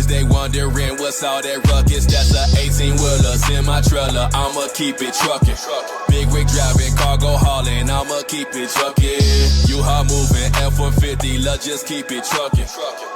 they wondering what's all that ruckus. That's a 18-wheeler, semi-trailer, I'ma keep it trucking. Big rig driving, cargo hauling, I'ma keep it trucking. U-Haul moving, F-150, let's just keep it trucking.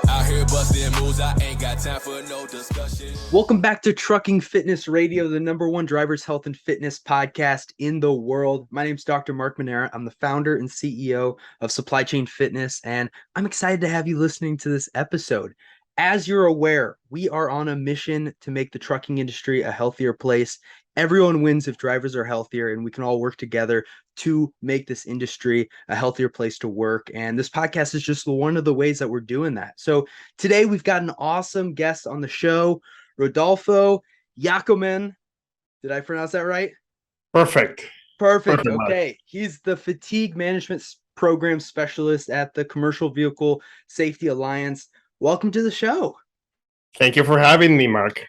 Out here busting moves, I ain't got time for no discussion. Welcome back to Trucking Fitness Radio, the #1 driver's health and fitness podcast in the world. My name's Dr. Mark Manera. I'm the founder and CEO of Supply Chain Fitness, and I'm excited to have you listening to this episode. As you're aware, we are on a mission to make the trucking industry a healthier place. Everyone wins if drivers are healthier, and we can all work together to make this industry a healthier place to work. And this podcast is just one of the ways that we're doing that. So today we've got an awesome guest on the show, Rodolfo Giacoman. Did I pronounce that right? Perfect. Okay. He's the fatigue management program specialist at the Commercial Vehicle Safety Alliance. Welcome to the show. Thank you for having me, Mark.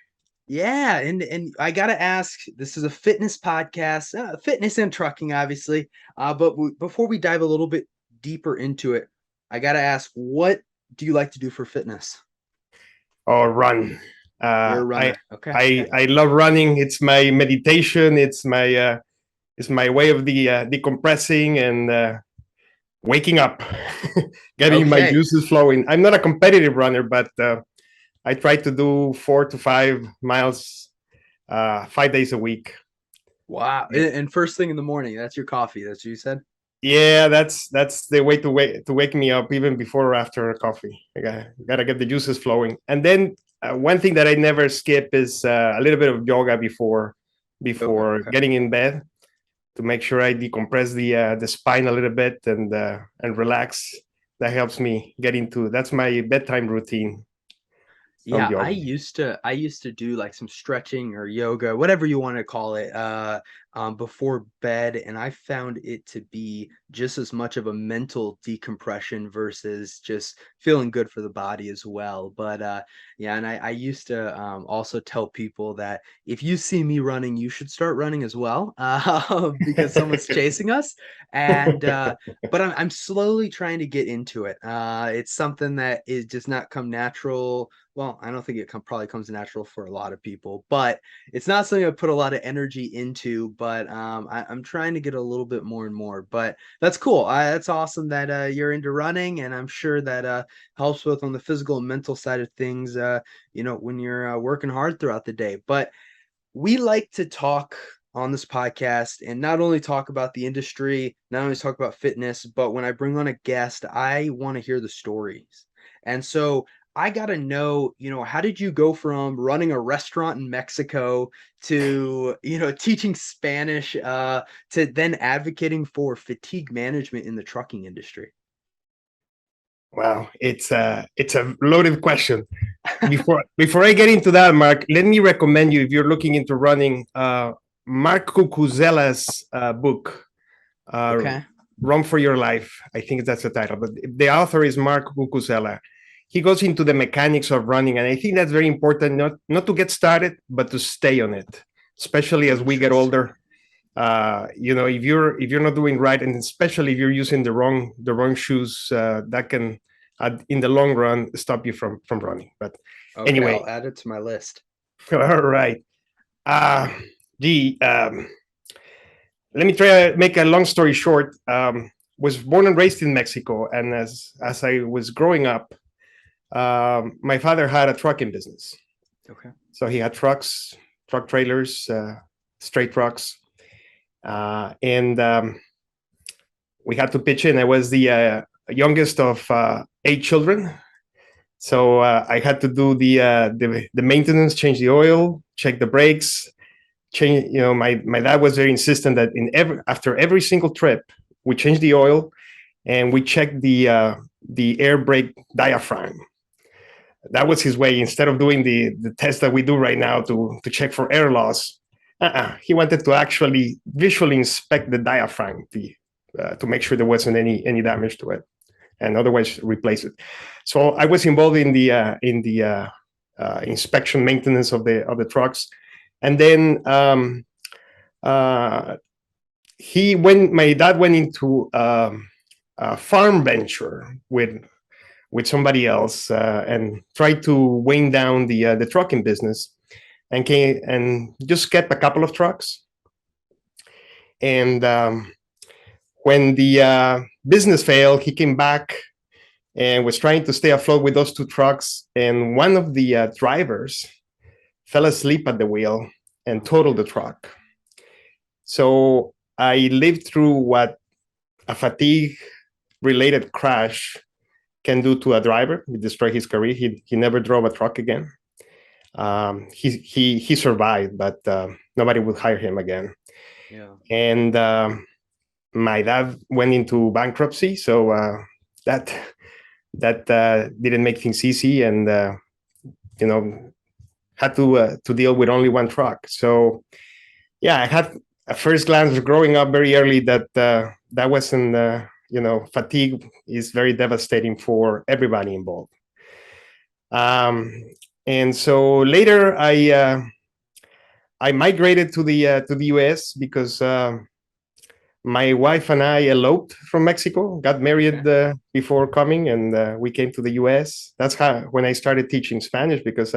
Yeah, and I gotta ask, this is a fitness podcast, fitness and trucking, obviously. But before we dive a little bit deeper into it, I gotta ask, what do you like to do for fitness? Oh, run. You're a runner. I love running. It's my meditation. It's my way of decompressing and waking up, getting my juices flowing. I'm not a competitive runner, but I try to do 4 to 5 miles 5 days a week. Wow. And first thing in the morning, that's your coffee. That's what you said? Yeah, that's the way to wake me up, even before or after coffee. I gotta get the juices flowing. And then one thing that I never skip is a little bit of yoga before getting in bed, to make sure I decompress the spine a little bit and relax. That helps me get into. That's my bedtime routine. Yeah, I used to do like some stretching or yoga, whatever you want to call it, before bed, and I found it to be just as much of a mental decompression versus just feeling good for the body as well. But yeah, and I used to also tell people that if you see me running, you should start running as well, because someone's chasing us. And but I'm slowly trying to get into it. It's something that is just not come natural. Well, I don't think it probably comes natural for a lot of people, but it's not something I put a lot of energy into. But I'm trying to get a little bit more and more. But that's cool. That's awesome that you're into running, and I'm sure that helps both on the physical and mental side of things. When you're working hard throughout the day. But we like to talk on this podcast and not only talk about the industry, not only talk about fitness, but when I bring on a guest, I want to hear the stories. And so I got to know, how did you go from running a restaurant in Mexico to, teaching Spanish, to then advocating for fatigue management in the trucking industry? Wow, it's a loaded question. Before I get into that, Mark, let me recommend you, if you're looking into running, Mark Cucuzella's book, Run for Your Life. I think that's the title, but the author is Mark Cucuzella. He goes into the mechanics of running, and I think that's very important, not to get started, but to stay on it, especially as we get older. If you're not doing right, and especially if you're using the wrong shoes, that can, in the long run, stop you from running. But anyway, I'll add it to my list. All right. Let me try to make a long story short. Was born and raised in Mexico, and as I was growing up, my father had a trucking business. Okay. So he had trucks, truck trailers, straight trucks, and we had to pitch in. I was the youngest of 8 children, so I had to do the maintenance, change the oil, check the brakes, change. My dad was very insistent that after every single trip, we change the oil and we check the air brake diaphragm. That was his way. Instead of doing the test that we do right now to check for air loss, he wanted to actually visually inspect the diaphragm to make sure there wasn't any damage to it, and otherwise replace it. So I was involved in the inspection, maintenance of the trucks, and then my dad went into a farm venture with with somebody else and tried to wane down the trucking business, and just kept a couple of trucks. And when the business failed, he came back and was trying to stay afloat with those 2 trucks. And one of the drivers fell asleep at the wheel and totaled the truck. So I lived through what a fatigue-related crash can do to a driver. It destroyed his career. He never drove a truck again. He survived, but nobody would hire him again. Yeah. And my dad went into bankruptcy, so that didn't make things easy, and had to deal with only 1 truck. So yeah, I had a first glance growing up very early that that wasn't fatigue is very devastating for everybody involved. And so later I migrated to the US because my wife and I eloped from Mexico, got married before coming, and we came to the US. That's when I started teaching Spanish, because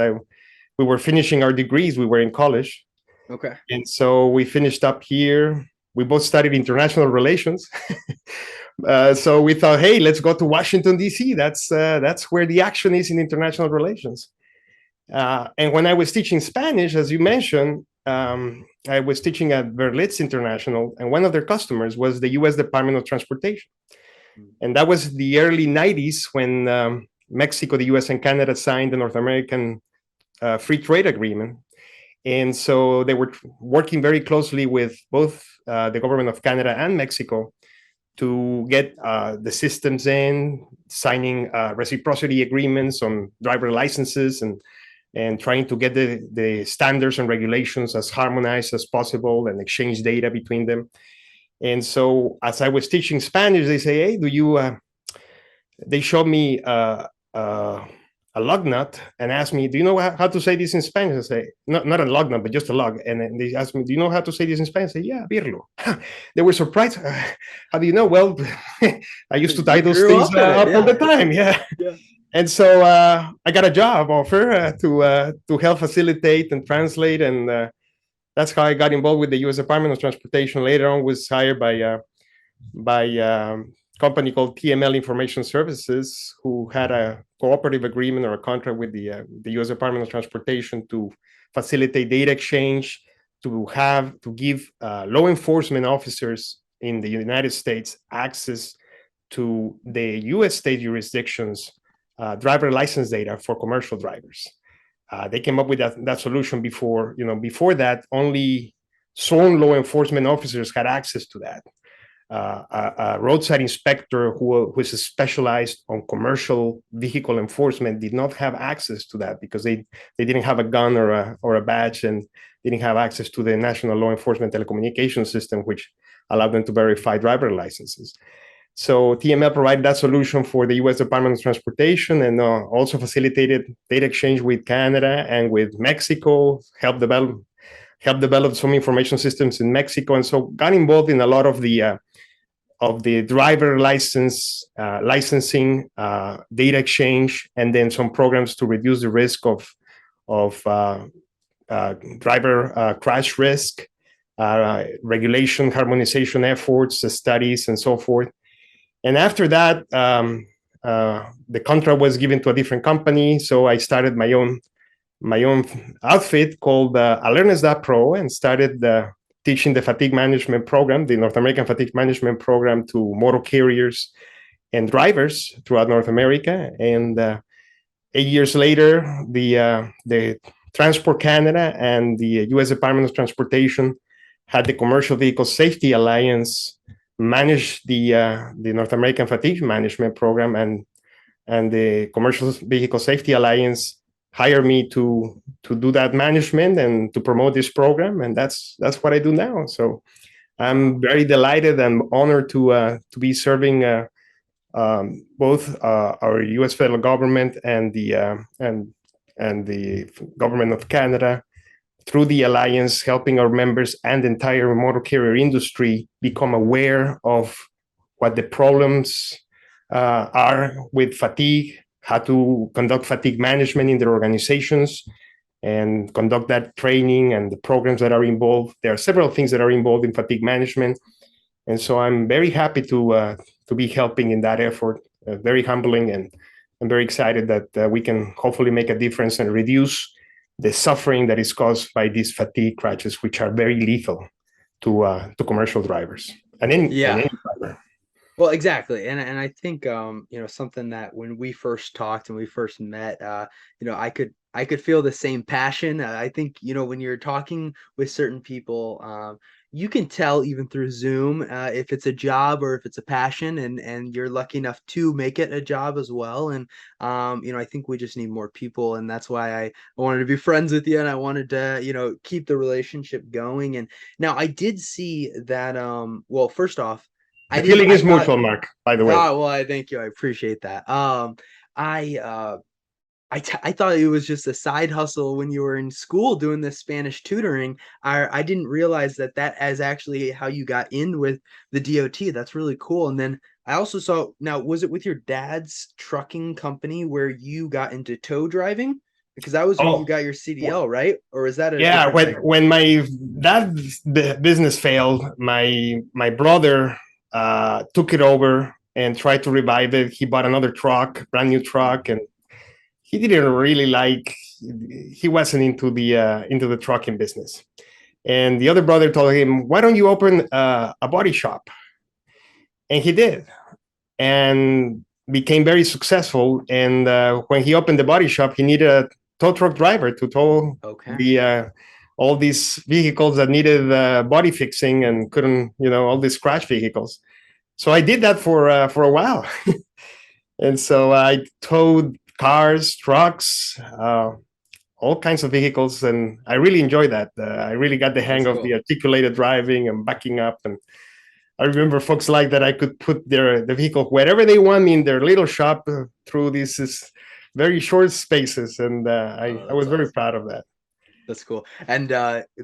we were finishing our degrees. We were in college. Okay. And so we finished up here. We both studied international relations. So we thought, hey, let's go to Washington, D.C. That's where the action is in international relations. And when I was teaching Spanish, as you mentioned, I was teaching at Berlitz International, and one of their customers was the U.S. Department of Transportation. And that was the early 90s when Mexico, the U.S., and Canada signed the North American Free Trade Agreement. And so they were working very closely with both the government of Canada and Mexico to get the systems in, signing reciprocity agreements on driver licenses, and trying to get the standards and regulations as harmonized as possible and exchange data between them. And so as I was teaching Spanish, they say, hey, they showed me a lug nut and asked me, do you know how to say this in Spanish? I say, not a lug nut, but just a lug. And then they asked me, do you know how to say this in Spanish? I say, yeah, birlo. They were surprised. How do you know? Well, I used to tie those things up all the time. Yeah. And so I got a job offer to help facilitate and translate. And that's how I got involved with the U.S. Department of Transportation. Later on, was hired by a company called TML Information Services, who had a cooperative agreement or a contract with the U.S. Department of Transportation to facilitate data exchange, to give law enforcement officers in the United States access to the U.S. state jurisdictions driver license data for commercial drivers. They came up with that solution before. Before that, only sworn law enforcement officers had access to that. A roadside inspector who is specialized on commercial vehicle enforcement did not have access to that because they didn't have a gun or a badge, and didn't have access to the National Law Enforcement Telecommunications System, which allowed them to verify driver licenses. So TML provided that solution for the U.S. Department of Transportation, and also facilitated data exchange with Canada and with Mexico, helped develop some information systems in Mexico, and so got involved in a lot of the driver licensing, data exchange, and then some programs to reduce the risk of driver crash risk, regulation, harmonization efforts, studies, and so forth. And after that, the contract was given to a different company, so I started my own outfit called Alertness.pro, and started teaching the fatigue management program, the North American fatigue management program, to motor carriers and drivers throughout North America. And 8 years later, the Transport Canada and the U.S. Department of Transportation had the Commercial Vehicle Safety Alliance manage the North American fatigue management program, and the Commercial Vehicle Safety Alliance hired me to do that management and to promote this program, and that's what I do now. So I'm very delighted and honored to be serving both our U.S. federal government and the government of Canada through the alliance, helping our members and the entire motor carrier industry become aware of what the problems are with fatigue, how to conduct fatigue management in their organizations and conduct that training and the programs that are involved. There are several things that are involved in fatigue management. And so I'm very happy to be helping in that effort. Very humbling, and I'm very excited that we can hopefully make a difference and reduce the suffering that is caused by these fatigue crashes, which are very lethal to commercial drivers and any driver. Well, exactly. And I think something that when we first talked and we first met, I could feel the same passion. I think, when you're talking with certain people, you can tell even through Zoom if it's a job or if it's a passion, and you're lucky enough to make it a job as well. And I think we just need more people, and that's why I wanted to be friends with you, and I wanted to keep the relationship going. And now I did see that well, first off, The feeling is mutual, Mark, by the way. Oh, well, I thank you. I appreciate that. I thought it was just a side hustle when you were in school doing this Spanish tutoring. I didn't realize that is actually how you got in with the DOT. That's really cool. And then I also saw, now, was it with your dad's trucking company where you got into tow driving? Because that was when you got your CDL, right? Or is that when my dad's business failed, my brother took it over and tried to revive it. He bought another truck, brand new truck, and he didn't really he wasn't into the trucking business. And the other brother told him, why don't you open a body shop? And he did, and became very successful. And when he opened the body shop, he needed a tow truck driver to tow all these vehicles that needed body fixing and couldn't, all these crash vehicles. So I did that for a while. And so I towed cars, trucks, all kinds of vehicles. And I really enjoyed that. I really got the hang of the articulated driving and backing up. And I remember folks like that I could put the vehicle wherever they want me in their little shop through these very short spaces. And I was very proud of that. That's cool. And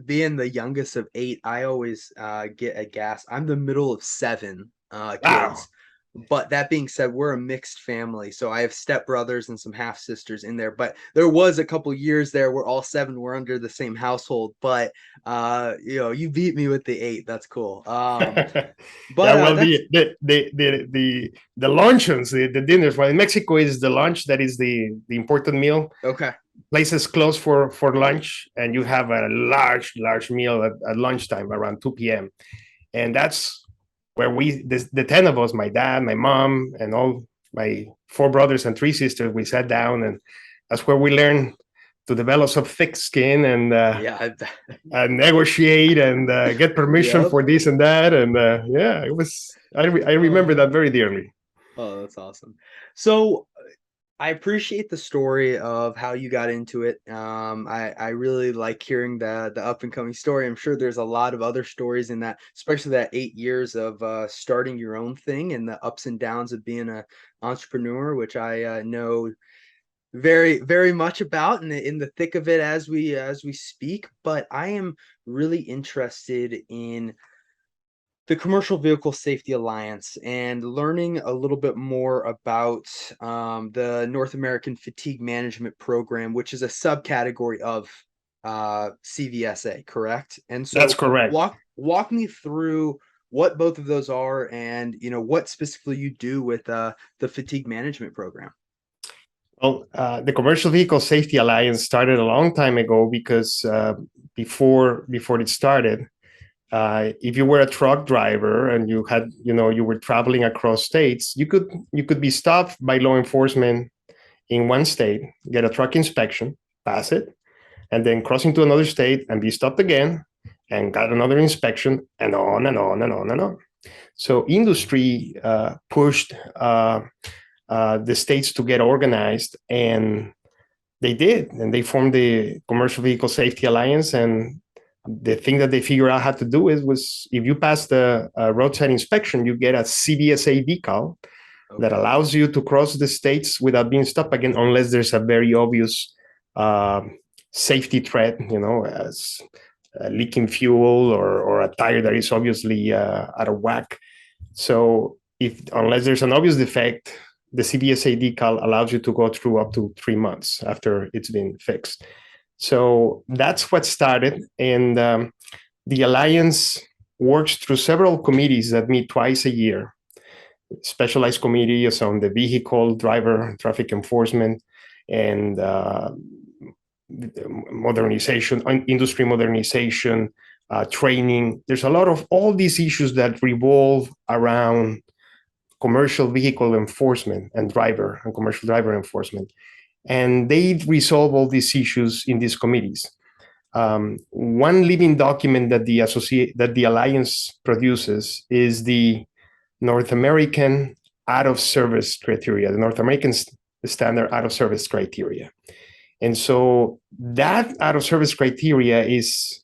being the youngest of 8, I always get a gas. I'm the middle of 7 kids. Wow. But that being said, we're a mixed family. So I have stepbrothers and some half sisters in there. But there was a couple years there where all 7 were under the same household. But you beat me with the 8. That's cool. But the luncheons, the dinners. Well, in Mexico is the lunch that is the important meal. Okay. Places close for lunch, and you have a large meal at lunchtime around 2 p.m. And that's where the 10 of us, my dad, my mom, and all my 4 brothers and 3 sisters, we sat down, and that's where we learned to develop some thick skin and negotiate and get permission for this and that. And it was, I remember that very dearly. Oh, that's awesome. So I appreciate the story of how you got into it. I really like hearing the up and coming story. I'm sure there's a lot of other stories in that, especially that 8 years of starting your own thing and the ups and downs of being an entrepreneur, which I know very, very much about and in the thick of it as we speak. But I am really interested in the Commercial Vehicle Safety Alliance and learning a little bit more about the North American Fatigue Management Program, which is a subcategory of CVSA, correct? And so that's correct. Walk me through what both of those are and what specifically you do with the Fatigue Management Program. Well, the Commercial Vehicle Safety Alliance started a long time ago because before it started, if you were a truck driver and you had, you were traveling across states, you could be stopped by law enforcement in one state, get a truck inspection, pass it, and then cross into another state and be stopped again and got another inspection, and on and on and on and on. So industry pushed the states to get organized, and they did, and they formed the Commercial Vehicle Safety Alliance. And the thing that they figured out how to do was if you pass the roadside inspection, you get a CVSA decal that allows you to cross the states without being stopped again, unless there's a very obvious safety threat, as leaking fuel or a tire that is obviously out of whack. So unless there's an obvious defect, the CVSA decal allows you to go through up to 3 months after it's been fixed. So that's what started. And the Alliance works through several committees that meet twice a year. Specialized committees on the vehicle, driver, traffic enforcement, and modernization, industry modernization, training. There's a lot of all these issues that revolve around commercial vehicle enforcement and commercial driver enforcement. And they resolve all these issues in these committees. One living document that the Alliance produces is the North American out-of-service criteria, the North American standard out-of-service criteria. And so that out-of-service criteria is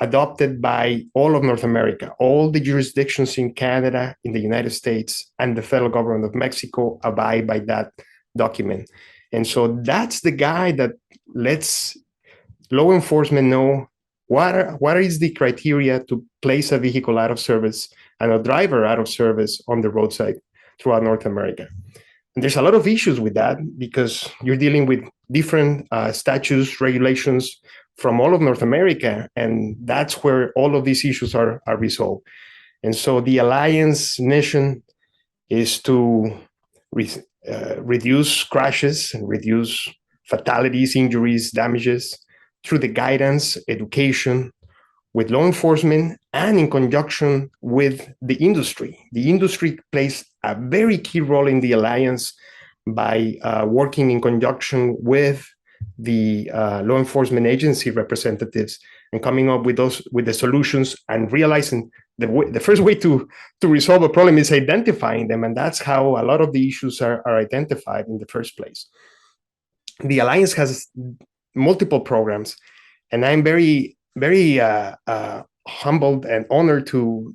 adopted by all of North America. All the jurisdictions in Canada, in the United States, and the federal government of Mexico abide by that document. And so that's the guide that lets law enforcement know what is the criteria to place a vehicle out of service and a driver out of service on the roadside throughout North America. And there's a lot of issues with that because you're dealing with different statutes, regulations from all of North America, and that's where all of these issues are resolved. And so the Alliance mission is to reduce crashes and reduce fatalities, injuries, damages through the guidance, education, with law enforcement, and in conjunction with the industry. The industry plays a very key role in the Alliance by working in conjunction with the law enforcement agency representatives and coming up with the solutions and realizing the first way to resolve a problem is identifying them, and that's how a lot of the issues are identified in the first place. The Alliance has multiple programs, and I'm very, very humbled and honored to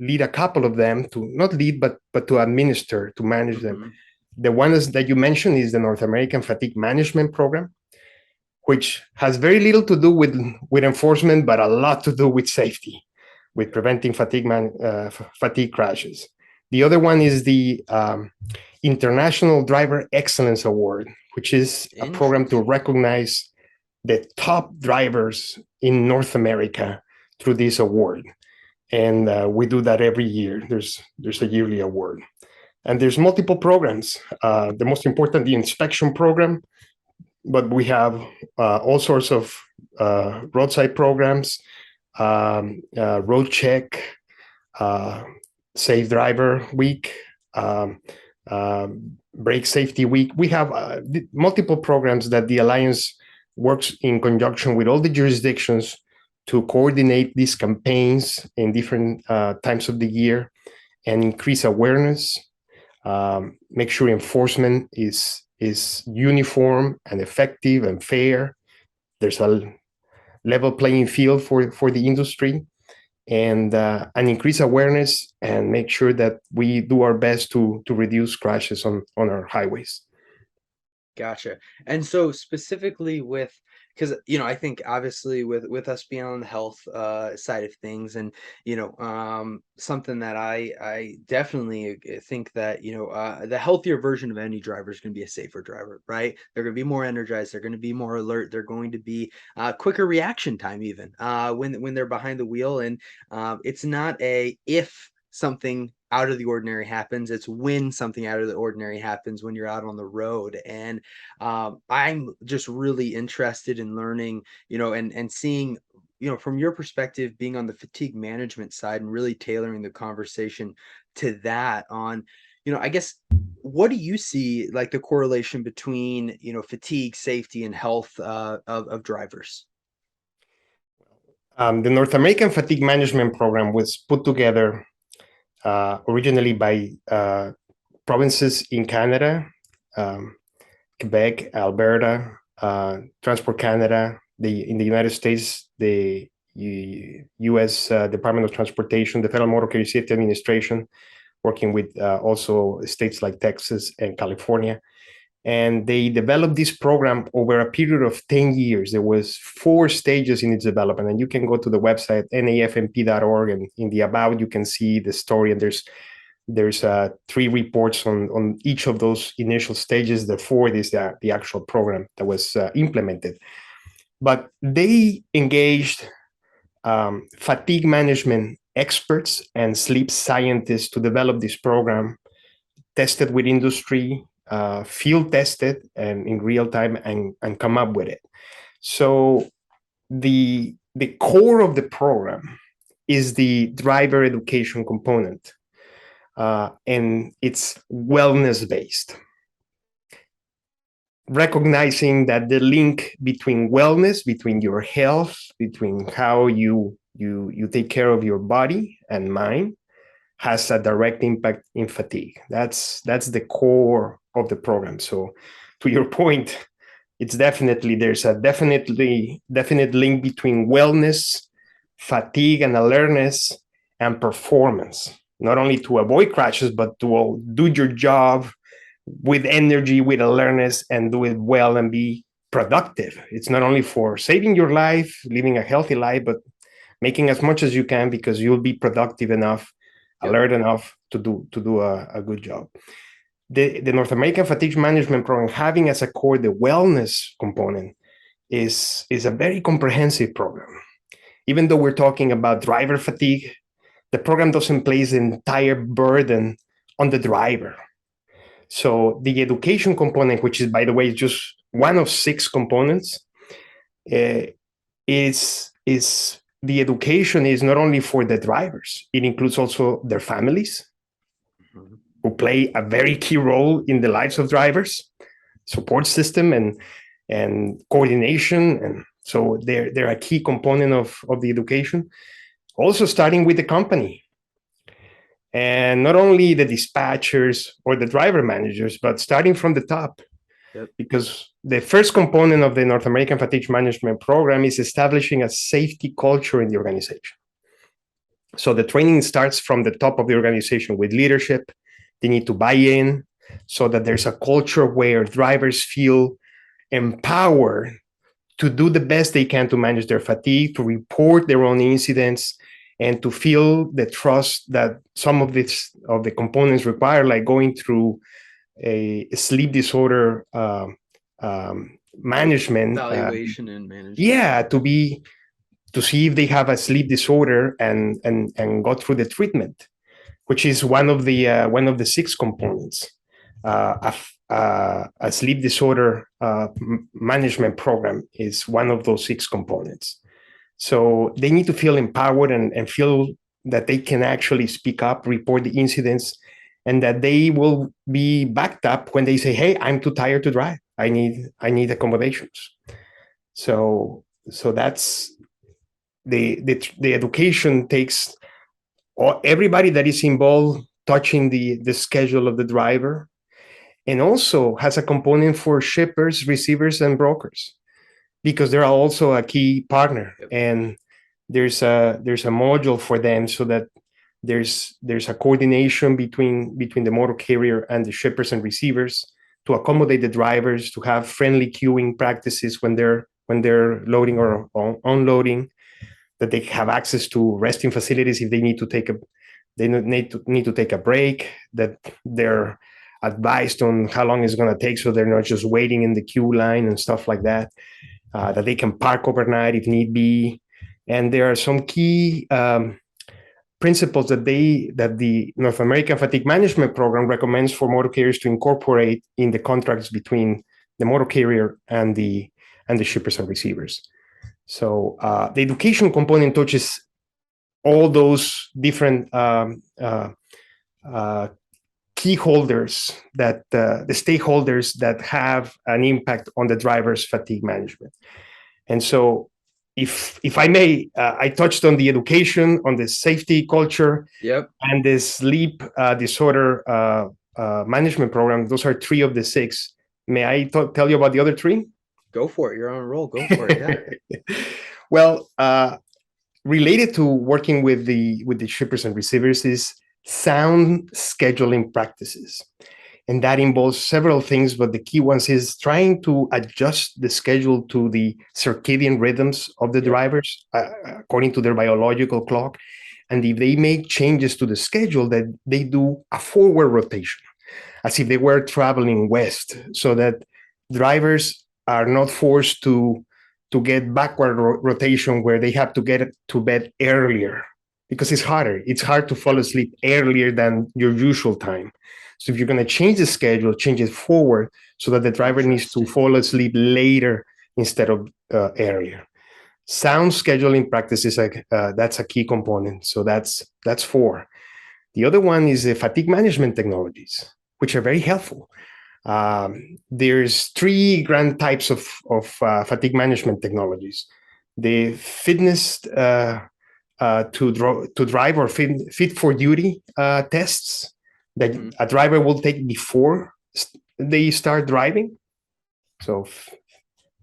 lead a couple of them, to not lead, but to administer, to manage them. The one that you mentioned is the North American Fatigue Management Program, which has very little to do with enforcement, but a lot to do with safety, with preventing fatigue crashes. The other one is the International Driver Excellence Award, which is a program to recognize the top drivers in North America through this award. And we do that every year. There's a yearly award. And there's multiple programs. The most important, the inspection program, but we have all sorts of roadside programs, road check, Safe Driver Week, Brake Safety Week. We have multiple programs that the Alliance works in conjunction with all the jurisdictions to coordinate these campaigns in different times of the year and increase awareness, make sure enforcement is uniform and effective and fair. There's a level playing field for the industry, and increase awareness and make sure that we do our best to reduce crashes on our highways. Gotcha. And so specifically because I think obviously with us being on the health side of things, and something that I definitely think that the healthier version of any driver is going to be a safer driver, right? They're going to be more energized, they're going to be more alert, they're going to be quicker reaction time even when they're behind the wheel. And it's not if something out of the ordinary happens, it's when something out of the ordinary happens when you're out on the road. And I'm just really interested in learning, and seeing, from your perspective, being on the fatigue management side and really tailoring the conversation to that on, I guess, what do you see like the correlation between, fatigue, safety, and health of drivers? The North American Fatigue Management Program was put together originally by provinces in Canada, Quebec, Alberta, Transport Canada, in the United States, the U.S. Department of Transportation, the Federal Motor Carrier Safety Administration, working with also states like Texas and California. And they developed this program over a period of 10 years. There was 4 stages in its development, and you can go to the website nafmp.org, and in the about you can see the story. And there's There's 3 reports on each of those initial stages. The 4th is the actual program that was implemented. But they engaged fatigue management experts and sleep scientists to develop this program, tested with industry, field tested, and in real time, and come up with it. So the core of the program is the driver education component, and it's wellness based, recognizing that the link between wellness, between your health, between how you take care of your body and mind, has a direct impact in fatigue. That's the core of the program. So to your point, it's there's a definite link between wellness, fatigue, and alertness, and performance, not only to avoid crashes, but to do your job with energy, with alertness, and do it well and be productive. It's not only for saving your life, living a healthy life, but making as much as you can, because you'll be productive enough, alert enough to do a good job. The North American Fatigue Management Program, having as a core the wellness component, is a very comprehensive program. Even though we're talking about driver fatigue, the program doesn't place the entire burden on the driver. So the education component, which is, by the way, just one of 6 components, is the education is not only for the drivers, it includes also their families, who play a very key role in the lives of drivers, support system and coordination. And so they're a key component of the education. Also starting with the company. And not only the dispatchers or the driver managers, but starting from the top. Yep. Because the first component of the North American Fatigue Management Program is establishing a safety culture in the organization. So the training starts from the top of the organization with leadership. They need to buy in so that there's a culture where drivers feel empowered to do the best they can to manage their fatigue, to report their own incidents, and to feel the trust that some of the components require, like going through a sleep disorder management evaluation and management. Yeah, to see if they have a sleep disorder and go through the treatment, which is one of the 6 components. A sleep disorder management program is one of those 6 components. So they need to feel empowered and feel that they can actually speak up, report the incidents, and that they will be backed up when they say, "Hey, I'm too tired to drive. I need accommodations." So that's the education takes everybody that is involved, touching the schedule of the driver, and also has a component for shippers, receivers, and brokers, because they're also a key partner. Yep. And there's a module for them, so that there's a coordination between the motor carrier and the shippers and receivers to accommodate the drivers, to have friendly queuing practices when they're loading or unloading, that they have access to resting facilities if they need to take a break, that they're advised on how long it's going to take, so they're not just waiting in the queue line and stuff like that, that they can park overnight if need be. And there are some key principles that the North American Fatigue Management Program recommends for motor carriers to incorporate in the contracts between the motor carrier and the shippers and receivers. So the education component touches all those different key holders, that the stakeholders that have an impact on the driver's fatigue management. And so if I may, I touched on the education, on the safety culture, yep, and the sleep disorder management program. Those are 3 of the 6. May I tell you about the other 3? Go for it. You're on a roll. Go for it. Yeah. Well, related to working with the shippers and receivers is sound scheduling practices. And that involves several things, but the key ones is trying to adjust the schedule to the circadian rhythms of the drivers, according to their biological clock, And if they make changes to the schedule, that they do a forward rotation, as if they were traveling west, so that drivers are not forced to get backward rotation where they have to get to bed earlier, because it's harder. It's hard to fall asleep earlier than your usual time. So if you're going to change the schedule, change it forward so that the driver needs to fall asleep later instead of earlier. Sound scheduling practices, that's a key component. So that's 4. The other one is the fatigue management technologies, which are very helpful. There's 3 grand types of fatigue management technologies. The fitness to drive or fit for duty tests that a driver will take before they start driving. So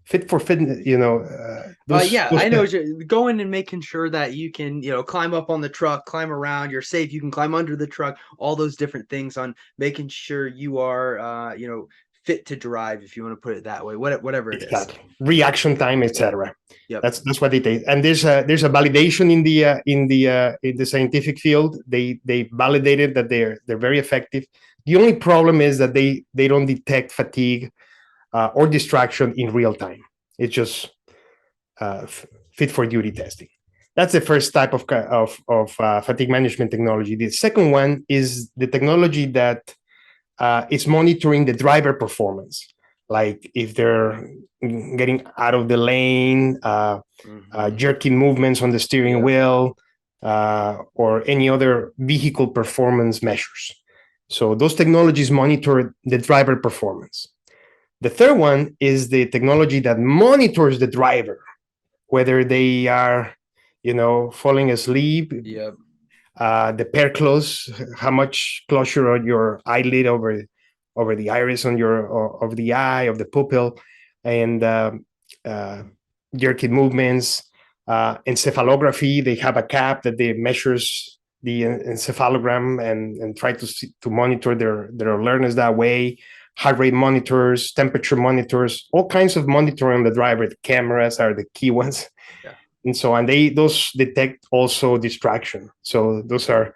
fit for fitness, I know, going and making sure that you can, climb up on the truck, climb around, you're safe, you can climb under the truck, all those different things on making sure you are, fit to drive, if you want to put it that way, whatever it is. Reaction time, etc. Yep. That's what they take. And there's a validation in the scientific field. They validated that they're very effective. The only problem is that they don't detect fatigue or distraction in real time. It's just fit for duty testing. That's the first type of fatigue management technology. The second one is the technology that is monitoring the driver performance, like if they're getting out of the lane, jerking movements on the steering wheel, or any other vehicle performance measures. So those technologies monitor the driver performance. The third one is the technology that monitors the driver, whether they are, falling asleep. Yep. The pair close, how much closure on your eyelid over the iris on of the eye, of the pupil, and jerking movements. Encephalography, they have a cap that they measures the encephalogram and try to monitor their alertness that way. Heart rate monitors, temperature monitors, all kinds of monitoring on the driver. The cameras are the key ones. Yeah. And so on. Those detect also distraction. So those are,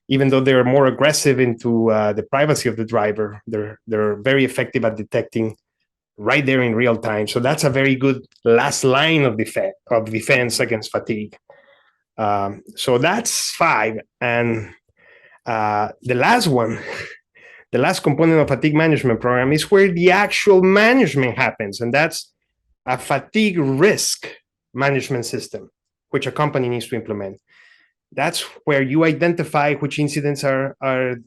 even though they're more aggressive into the privacy of the driver, they're very effective at detecting right there in real time. So that's a very good last line of defense against fatigue. So that's 5. And the last one, the last component of fatigue management program is where the actual management happens. And that's a fatigue risk management system, which a company needs to implement. That's where you identify which incidents are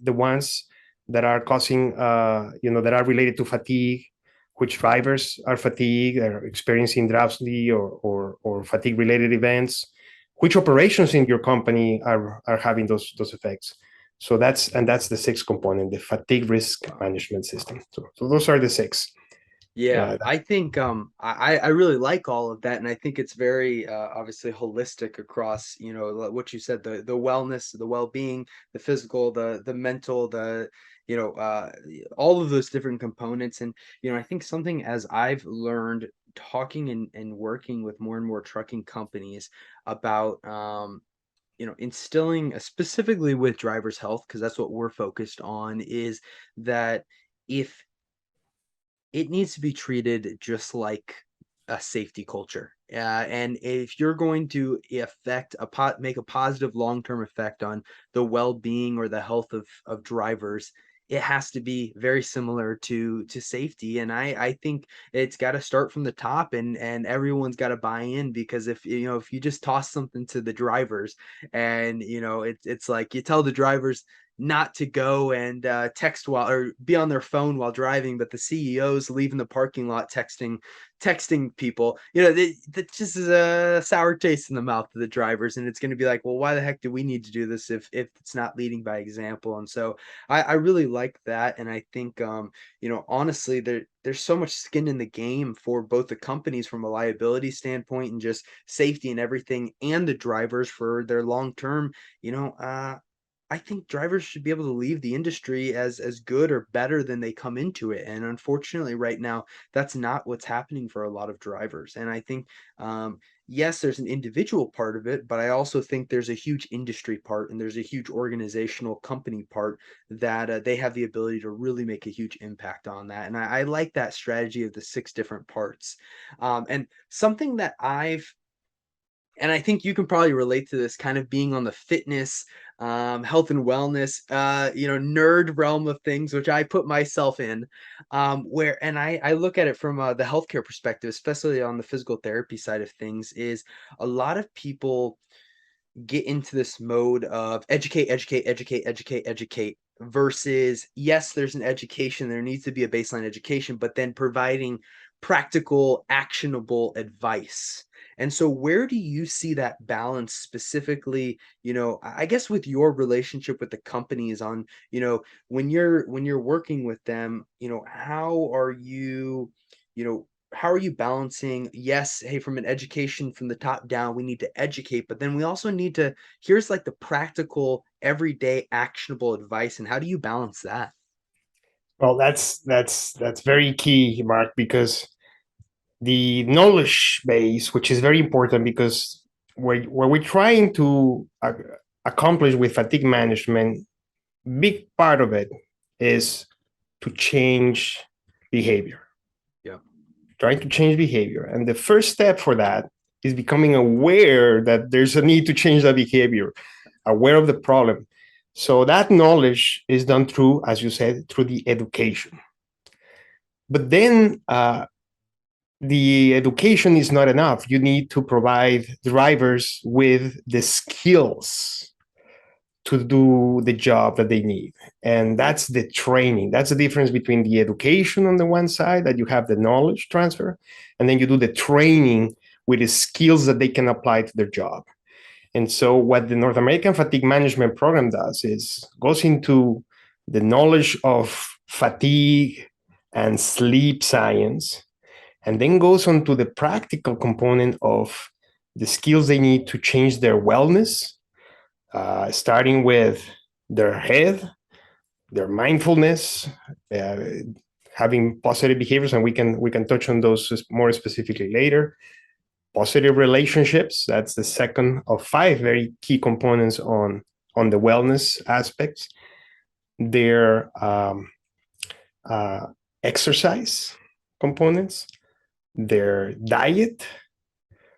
the ones that are causing, that are related to fatigue, which drivers are fatigued, are experiencing drowsy or fatigue-related events, which operations in your company are having those effects. So that's the 6th component, the fatigue risk management system. So those are the 6. Yeah, I think I really like all of that, and I think it's very obviously holistic across, what you said, the wellness, the well-being, the physical, the mental, all of those different components. And I think something, as I've learned talking and working with more and more trucking companies about instilling, specifically with drivers' health, because that's what we're focused on, is that if it needs to be treated just like a safety culture. And if you're going to make a positive long-term effect on the well-being or the health of drivers, it has to be very similar to safety. And I think it's got to start from the top, and everyone's got to buy in, because if you just toss something to the drivers, and it's like you tell the drivers not to go and text while, or be on their phone while driving, but the CEO's leaving the parking lot texting people, that just is a sour taste in the mouth of the drivers. And it's going to be like, well, why the heck do we need to do this if it's not leading by example? And so I really like that. And I think honestly, there's so much skin in the game for both the companies from a liability standpoint and just safety and everything, and the drivers for their long term I think drivers should be able to leave the industry as good or better than they come into it, and unfortunately, right now, that's not what's happening for a lot of drivers. And I think, yes, there's an individual part of it, but I also think there's a huge industry part and there's a huge organizational company part that they have the ability to really make a huge impact on that. And I like that strategy of the six different parts. And something that and I think you can probably relate to this kind of being on the fitness, health and wellness, nerd realm of things, which I put myself in, and I look at it from the healthcare perspective, especially on the physical therapy side of things, is a lot of people get into this mode of educate, educate, educate, educate, educate versus yes, there's an education, there needs to be a baseline education, but then providing practical, actionable advice. And so where do you see that balance specifically, I guess with your relationship with the companies on, when you're working with them, you know, how are you balancing, yes, hey, from an education from the top down, we need to educate, but then we also need to, here's like the practical, everyday, actionable advice. And how do you balance that? Well, that's very key, Mark, because the knowledge base, which is very important, because what we're trying to accomplish with fatigue management, big part of it is to change behavior. Yeah. Trying to change behavior. And the first step for that is becoming aware that there's a need to change that behavior, aware of the problem. So that knowledge is done through, as you said, through the education. But then the education is not enough. You need to provide drivers with the skills to do the job that they need. And that's the training. That's the difference between the education on the one side, that you have the knowledge transfer, and then you do the training with the skills that they can apply to their job. And so what the North American Fatigue Management Program does is goes into the knowledge of fatigue and sleep science, and then goes on to the practical component of the skills they need to change their wellness, starting with their head, their mindfulness, having positive behaviors, and we can touch on those more specifically later. Positive relationships, that's the second of five very key components on the wellness aspects. Their exercise components, their diet,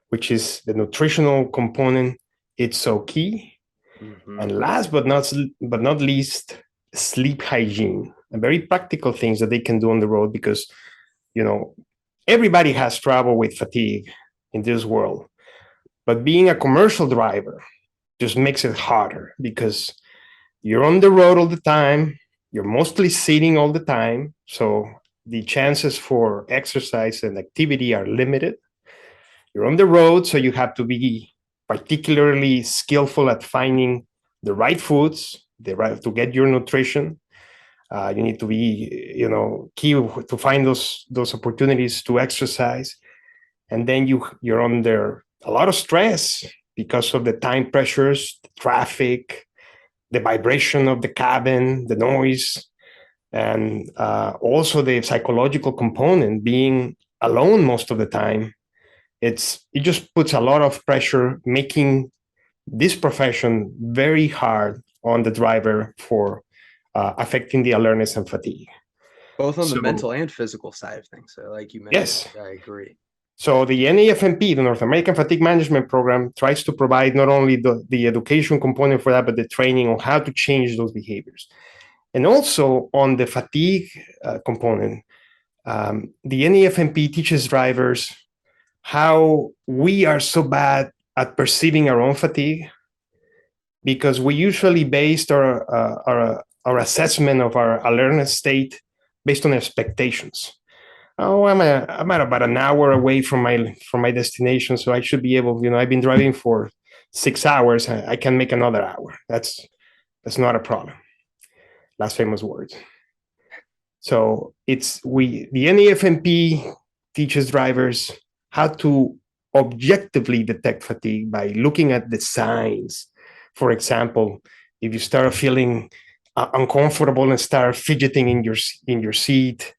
which is the nutritional component, it's so key. Mm-hmm. And last but not least, sleep hygiene, and very practical things that they can do on the road, because everybody has trouble with fatigue in this world, but being a commercial driver just makes it harder, because you're on the road all the time, you're mostly sitting all the time, so the chances for exercise and activity are limited. You're on the road, so you have to be particularly skillful at finding the right foods, to get your nutrition. You need to be, key to find those opportunities to exercise. And then you're under a lot of stress because of the time pressures, the traffic, the vibration of the cabin, the noise, and also the psychological component, being alone most of the time. It just puts a lot of pressure, making this profession very hard on the driver for affecting the alertness and fatigue. Both on the mental and physical side of things. So like you mentioned, yes, I agree. So the NAFMP, the North American Fatigue Management Program, tries to provide not only the education component for that, but the training on how to change those behaviors. And also on the fatigue component, the NAFMP teaches drivers how we are so bad at perceiving our own fatigue, because we usually based our assessment of our alertness state based on expectations. Oh, I'm at about an hour away from my destination, so I should be able. I've been driving for 6 hours. I can make another hour. That's not a problem. Last famous words. So the NAFMP teaches drivers how to objectively detect fatigue by looking at the signs. For example, if you start feeling uncomfortable and start fidgeting in your seat,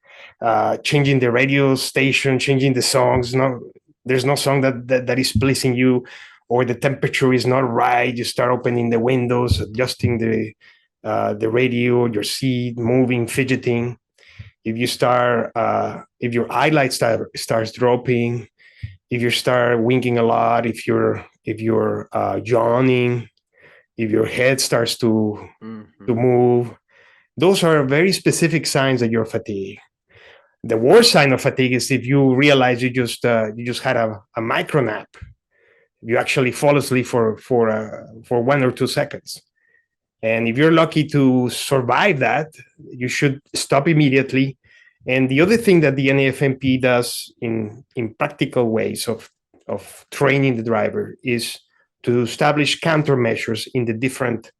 changing the radio station, changing the songs. No, there's no song that is pleasing you, or the temperature is not right. You start opening the windows, adjusting the radio, your seat, moving, fidgeting. If you start, if your eyelight starts dropping, if you start winking a lot, if you're yawning, if your head starts to move, those are very specific signs that you're fatigued. The worst sign of fatigue is if you realize you just had a micro nap. You actually fall asleep for 1 or 2 seconds. And if you're lucky to survive that, you should stop immediately. And the other thing that the NAFMP does in practical ways of training the driver is to establish countermeasures in the different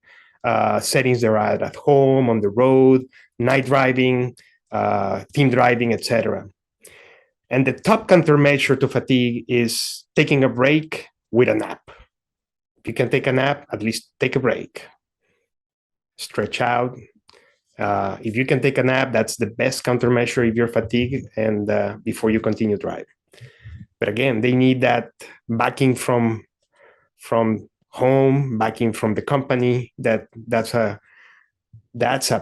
settings there are at home, on the road, night driving, team driving, etc. And the top countermeasure to fatigue is taking a break with a nap. If you can take a nap, at least take a break. Stretch out. If you can take a nap, that's the best countermeasure if you're fatigued and before you continue driving. But again, they need that backing from home, backing from the company. That's a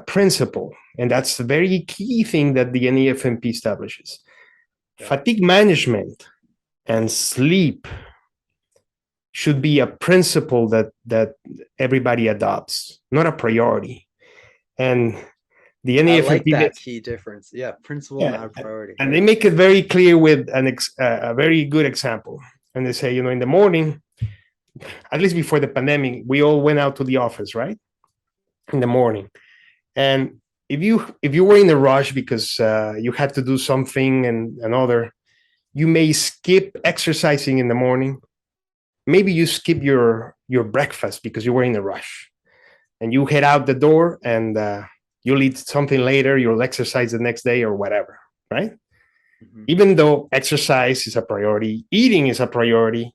principle, and that's a very key thing that the NAFMP establishes. Yeah. Fatigue management and sleep should be a principle that everybody adopts, not a priority. And the NAFMP, I like that key difference. Yeah, principle, not a priority. And they make it very clear with a very good example. And they say, in the morning, at least before the pandemic, we all went out to the office, right? In the morning. And if you were in a rush because you had to do something and another, you may skip exercising in the morning. Maybe you skip your breakfast because you were in a rush. And you head out the door and you'll eat something later, you'll exercise the next day or whatever, right? Mm-hmm. Even though exercise is a priority, eating is a priority,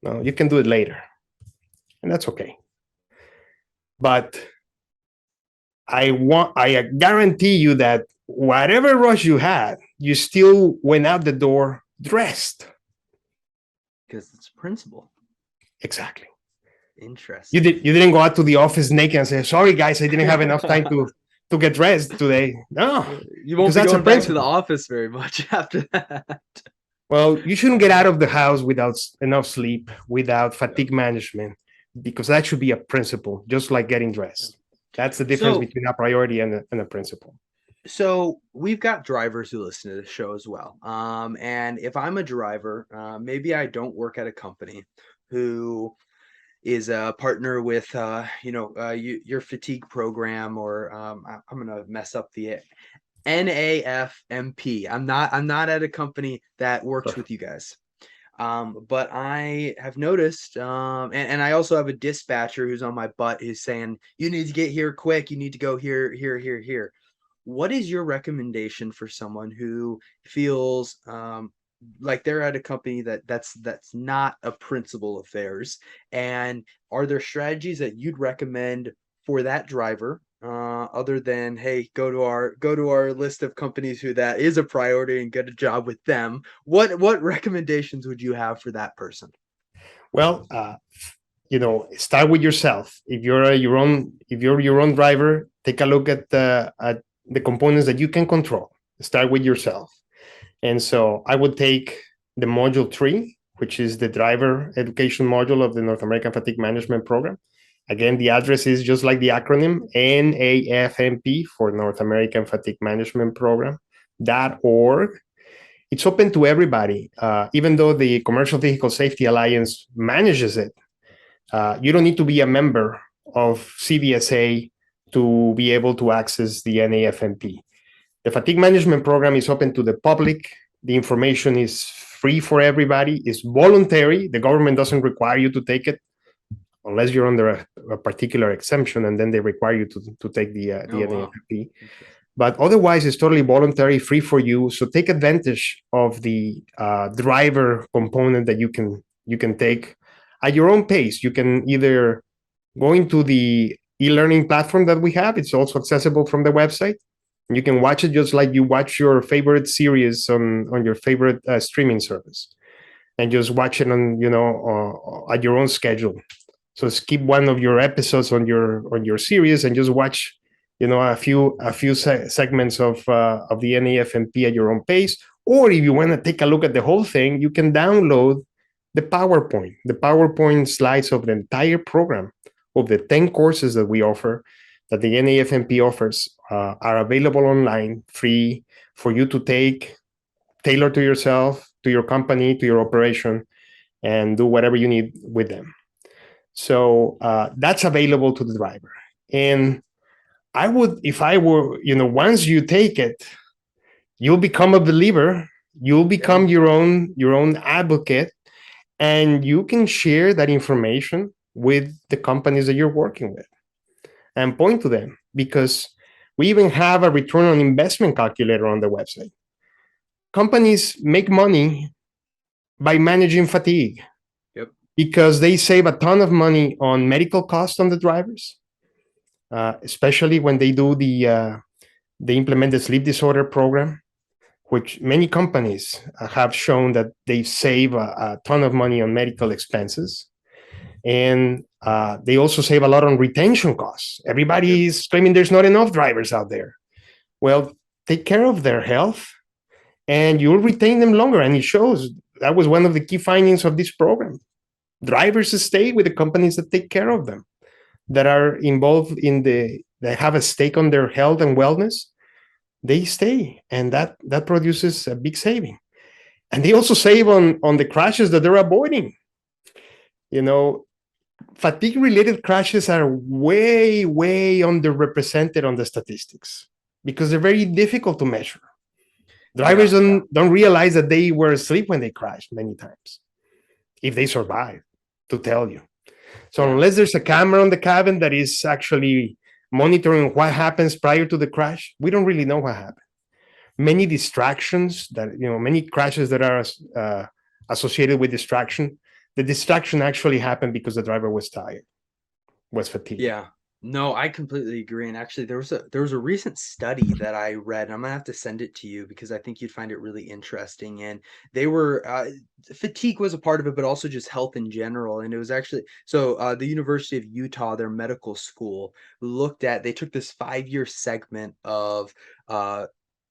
no, you can do it later. And that's okay. But I guarantee you that whatever rush you had, you still went out the door dressed. Because it's a principle. Exactly. Interesting. You didn't go out to the office naked and say, sorry guys, I didn't have enough time to get dressed today. No. You won't be going back to the office very much after that. Well, you shouldn't get out of the house without enough sleep, without fatigue management, because that should be a principle, just like getting dressed. That's the difference between a priority and a principle. So we've got drivers who listen to the show as well. And if I'm a driver, maybe I don't work at a company who is a partner with, your fatigue program, or I'm going to mess up the NAFMP. I'm not at a company that works with you guys. But I have noticed, and I also have a dispatcher who's on my butt, who's saying, you need to get here quick. You need to go here, here, here, here. What is your recommendation for someone who feels like they're at a company that's not a principle of theirs? And are there strategies that you'd recommend for that driver, other than, hey, go to our list of companies who that is a priority and get a job with them? What recommendations would you have for that person? Well, start with yourself. If you're your own driver, take a look at the components that you can control. Start with yourself. And so I would take the module 3, which is the driver education module of the North American Fatigue Management Program. Again, the address is just like the acronym, NAFMP, for North American Fatigue Management Program.org. It's open to everybody. Even though the Commercial Vehicle Safety Alliance manages it, you don't need to be a member of CVSA to be able to access the NAFMP. The Fatigue Management Program is open to the public. The information is free for everybody. It's voluntary. The government doesn't require you to take it unless you're under a particular exemption, and then they require you to take the NAFMP. But otherwise, it's totally voluntary, free for you. So take advantage of the driver component that you can take at your own pace. You can either go into the e-learning platform that we have. It's also accessible from the website. You can watch it just like you watch your favorite series on your favorite streaming service, and just watch it on at your own schedule. So skip one of your episodes on your series and just watch a few segments of the NAFMP at your own pace. Or if you want to take a look at the whole thing, you can download the PowerPoint slides of the entire program of the 10 courses that we offer, that the NAFMP offers, are available online, free for you to take, tailor to yourself, to your company, to your operation, and do whatever you need with them. So that's available to the driver. And I would, if I were, once you take it, you'll become a believer. You'll become your own advocate, and you can share that information with the companies that you're working with and point to them, because we even have a return on investment calculator on the website. Companies make money by managing fatigue. Yep. Because they save a ton of money on medical costs on the drivers, especially when they implement the sleep disorder program, which many companies have shown that they save a ton of money on medical expenses. And they also save a lot on retention costs. Everybody is claiming there's not enough drivers out there. Well, take care of their health and you'll retain them longer. And it shows. That was one of the key findings of this program. Drivers stay with the companies that take care of them, that are involved that have a stake on their health and wellness. They stay, and that produces a big saving. And they also save on the crashes that they're avoiding. Fatigue-related crashes are way, way underrepresented on the statistics because they're very difficult to measure. Drivers don't realize that they were asleep when they crashed many times, if they survive, to tell you. So unless there's a camera on the cabin that is actually monitoring what happens prior to the crash, we don't really know what happened. Many distractions many crashes that are associated with distraction, the distraction actually happened because the driver was tired, was fatigued. Yeah. No, I completely agree. And actually, there was a recent study that I read, and I'm gonna have to send it to you because I think you'd find it really interesting. And they were fatigue was a part of it, but also just health in general. And it was actually the University of Utah, their medical school, they took this 5-year segment of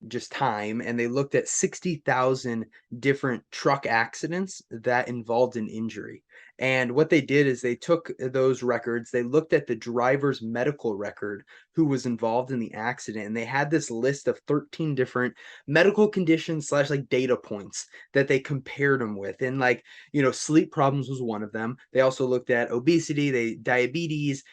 just time, and they looked at 60,000 different truck accidents that involved an injury. And what they did is they took those records, they looked at the driver's medical record who was involved in the accident, and they had this list of 13 different medical conditions / like data points that they compared them with. And sleep problems was one of them. They also looked at obesity, diabetes,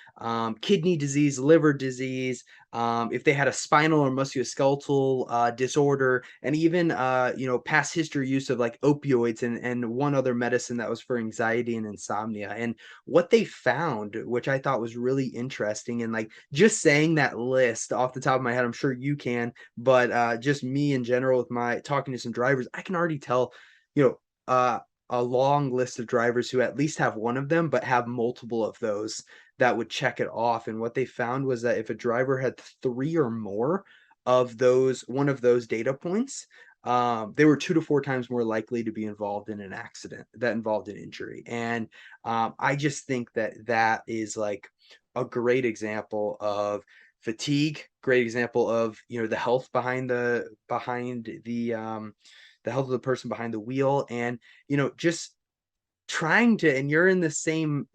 kidney disease, liver disease, if they had a spinal or musculoskeletal disorder, and even past history use of like opioids and one other medicine that was for anxiety and insomnia. And what they found, which I thought was really interesting, and like just saying that list off the top of my head, I'm sure you can, but just me in general with my talking to some drivers, I can already tell, a long list of drivers who at least have one of them, but have multiple of those that would check it off. And what they found was that if a driver had 3 or more of one of those data points, they were 2 to 4 times more likely to be involved in an accident that involved an injury. And I just think that is like a great example of fatigue, great example of the health behind the health of the person behind the wheel, and just trying to, and you're in the same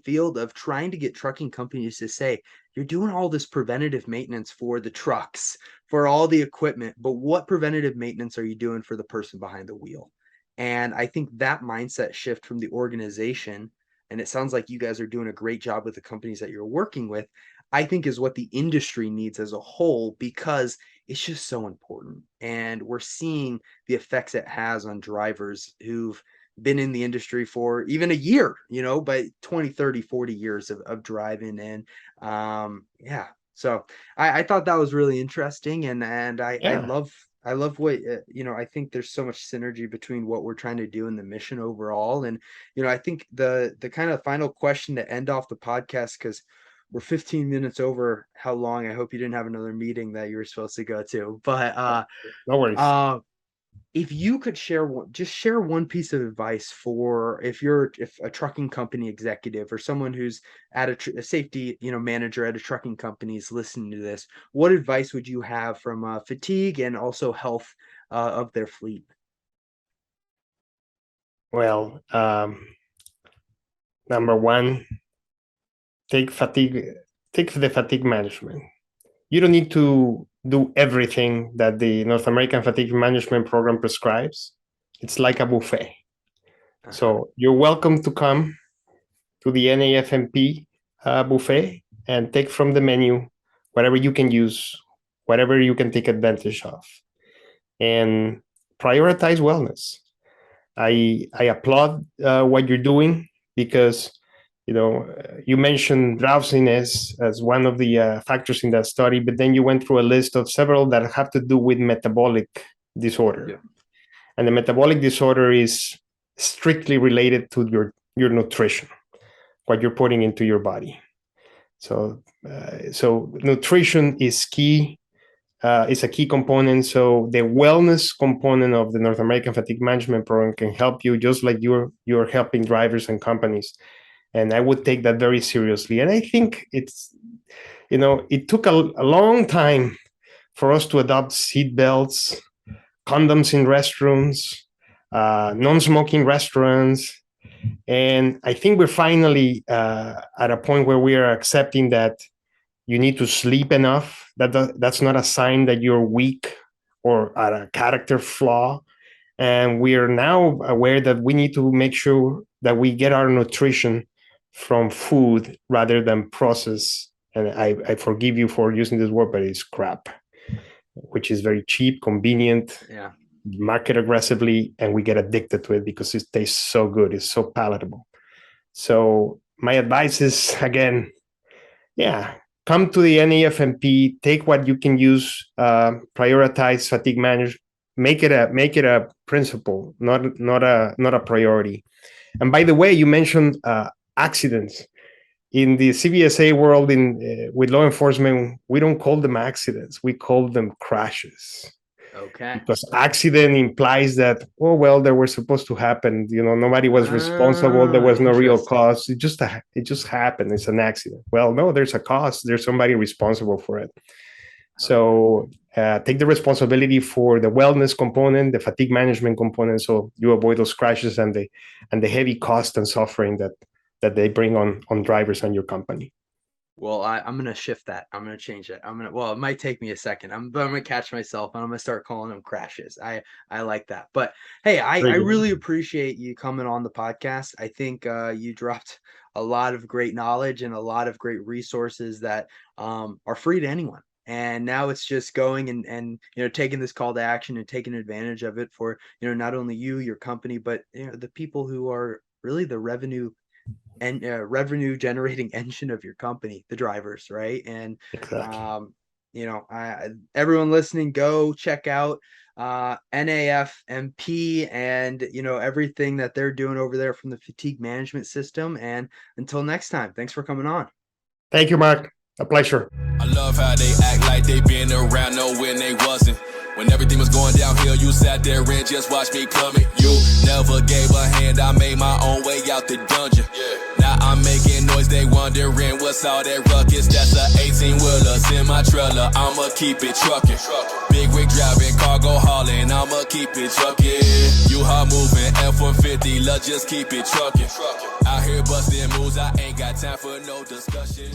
field of trying to get trucking companies to say, you're doing all this preventative maintenance for the trucks, for all the equipment, but what preventative maintenance are you doing for the person behind the wheel? And I think that mindset shift from the organization, and it sounds like you guys are doing a great job with the companies that you're working with, I think is what the industry needs as a whole, because it's just so important. And we're seeing the effects it has on drivers who've been in the industry for even a year, but 20, 30, 40 years of driving. And so I thought that was really interesting. And I love what, I think there's so much synergy between what we're trying to do and the mission overall. And, I think the kind of final question to end off the podcast, because we're 15 minutes over how long. I hope you didn't have another meeting that you were supposed to go to. But no worries. If you could share one piece of advice for if a trucking company executive or someone who's at a safety manager at a trucking company is listening to this, what advice would you have from fatigue and also health of their fleet? Well, number one, take the fatigue management. You don't need to do everything that the North American Fatigue Management Program prescribes. It's like a buffet. So you're welcome to come to the NAFMP buffet and take from the menu whatever you can use, whatever you can take advantage of, and prioritize wellness. I applaud what you're doing because you mentioned drowsiness as one of the factors in that study, but then you went through a list of several that have to do with metabolic disorder. Yeah. And the metabolic disorder is strictly related to your nutrition, what you're putting into your body. So nutrition is key. Is a key component. So the wellness component of the North American Fatigue Management Program can help you, just like you're helping drivers and companies. And I would take that very seriously. And I think it took a long time for us to adopt seat belts, condoms in restrooms, non-smoking restaurants. And I think we're finally at a point where we are accepting that you need to sleep enough. That's not a sign that you're weak or a character flaw. And we are now aware that we need to make sure that we get our nutrition from food rather than processed. And I forgive you for using this word, but it's crap, which is very cheap, convenient, market aggressively, and we get addicted to it because it tastes so good. It's so palatable. So my advice is, again, come to the NAFMP, take what you can use, prioritize fatigue management, make it a principle, not a priority. And by the way, you mentioned accidents. In the CVSA world, with law enforcement, we don't call them accidents; we call them crashes. Okay. Because accident implies that, they were supposed to happen. Nobody was responsible. There was no real cause. It just happened. It's an accident. Well, no, there's a cause. There's somebody responsible for it. So take the responsibility for the wellness component, the fatigue management component, so you avoid those crashes and the heavy cost and suffering that they bring on drivers and your company. Well, I'm going to shift that. I'm going to change it. It might take me a second. But I'm going to catch myself and I'm going to start calling them crashes. I like that. But hey, I really appreciate you coming on the podcast. I think you dropped a lot of great knowledge and a lot of great resources that are free to anyone. And now it's just going and taking this call to action and taking advantage of it for, not only you, your company, but the people who are really the revenue generating engine of your company, the drivers, right? And exactly. Everyone listening, go check out NAFMP and everything that they're doing over there from the fatigue management system. And until next time, thanks for coming on. Thank you, Mark. A pleasure. I love how they act like they been around, know when they wasn't. When everything was going downhill, you sat there and just watched me plummet. You never gave a hand, I made my own way out the dungeon. Now I'm making noise, they wondering what's all that ruckus. That's a 18-wheeler, semi-trailer, I'ma keep it trucking. Big rig driving, cargo hauling, I'ma keep it trucking. U-Haul moving, F-150, let's just keep it trucking. Out here busting moves, I ain't got time for no discussion.